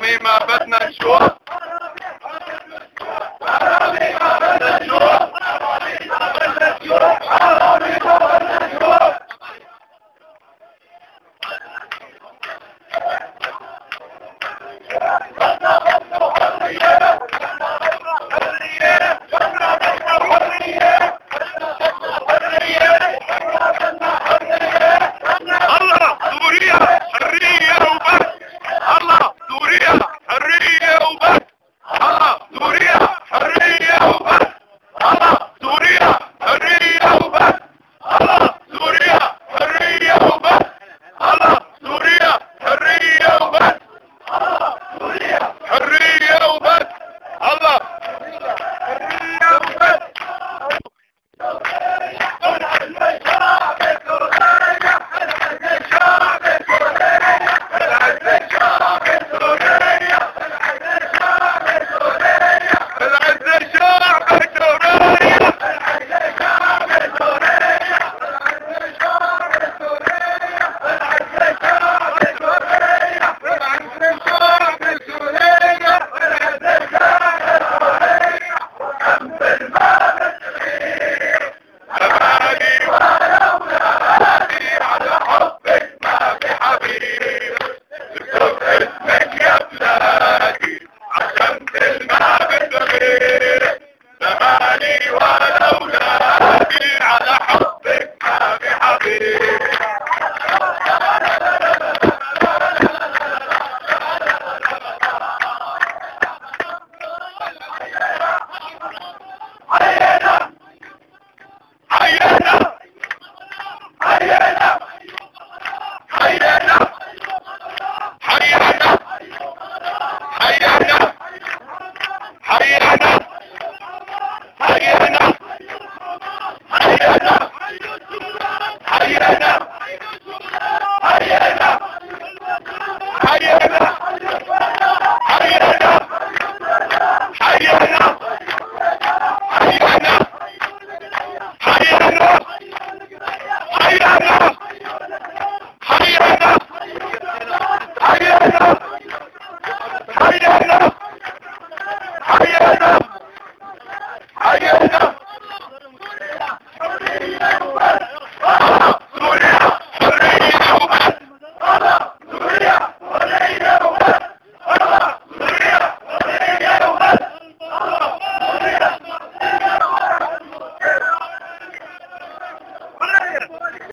عربي ما بدنا نشوف، عربي ما بدنا نشوف، عربي ما بدنا نشوف، عربي ما بدنا نشوف. الله سوريا حرية وبس، الله سوريا حرية وبس، الله سوريا حرية وبس، الله سوريا حرية وبس، الله سوريا حرية وبس، الله سوريا حرية وبس، الله سوريا حرية وبس، الله حرية وبس. حيانا